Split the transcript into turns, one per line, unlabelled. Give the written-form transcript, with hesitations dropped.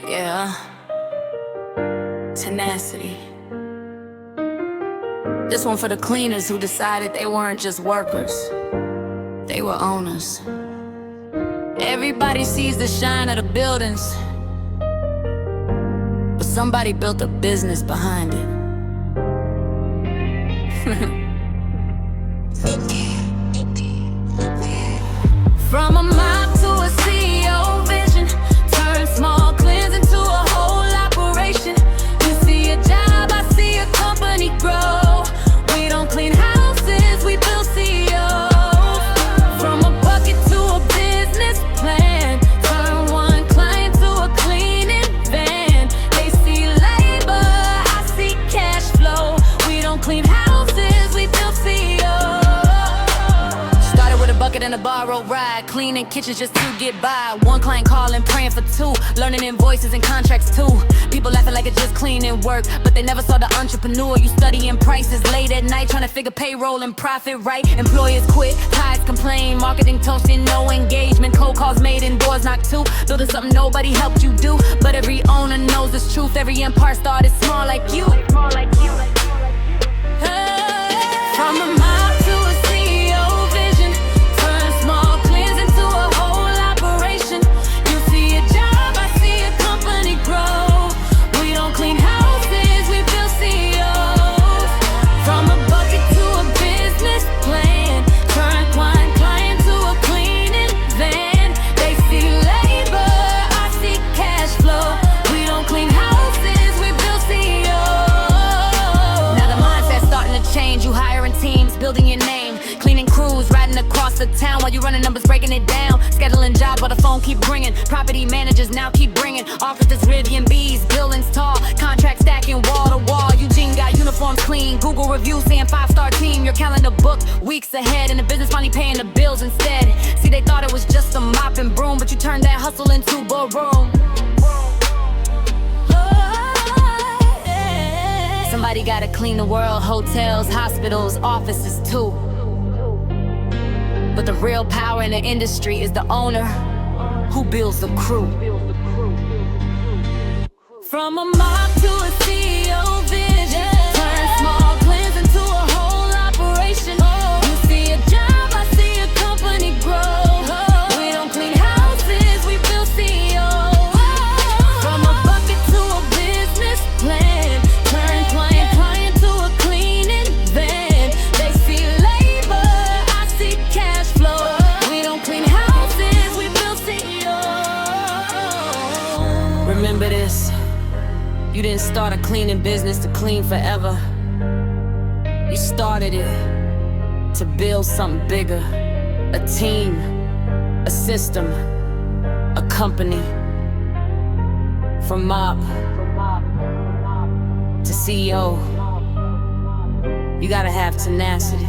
Yeah, tenacity. This one for the cleaners who decided they weren't just workers, they were owners. Everybody sees the shine of the buildings, but somebody built a business behind it. From a Mop to a CEO vision, turn small cleans into a whole operation. You see a job, I see a company grow. We don't clean houses, we build CEOs. From a bucket to a business plan, turn one client to a cleaning van. They see labor, I see cash flow. We don't clean houses, we build CEOs. Started with a bucket and a borrowed ride, cleaning kitchens just to get by. One client calling, praying for two, learning invoices and contracts too. People laughing like it's just cleaning work, but they never saw the entrepreneur. You studying prices late at night, trying to figure payroll and profit right. Employers quit, tithes complain, marketing toasting, no engagement. Cold calls made indoors, knocked two, building something nobody helped you do. But every owner knows this truth, every empire started small like you. From a Mop to a CEO vision, turn small cleans into a whole operation. You see a job, I see a company grow. We don't clean houses, we build CEOs. From a bucket to a business plan, turn one client to a cleaning van. They see labor, I see cash flow. We don't clean houses, we build CEOs. Now the mindset's starting to change. You hiring teams, building your name, cleaning crews, riding across the town while you running numbers, breaking it down, scheduling jobs while the phone keep ringing. Property managers now keep bringing offices, Airbnbs, buildings tall, contract stacking wall to wall. Eugene got uniforms clean, Google reviews saying 5-star team. Your calendar booked weeks ahead, and the business finally paying the bills instead. See, they thought it was just a mop and broom, but you turned that hustle into boardroom. Somebody gotta clean the world, hotels, hospitals, offices too. But the real power in the industry is the owner who builds the crew. From a Mop to a CEO vision, turn small cleans into a whole operation. You see a job, I see a company grow. We don't clean houses, we build CEOs. From a bucket to a business plan, turn client to a cleaning van. They see labor, I see cash flow. We don't clean houses, we build CEOs. Remember this, you didn't start a cleaning business to clean forever. You started it to build something bigger. A team, a system, a company. From Mop to CEO, you gotta have tenacity.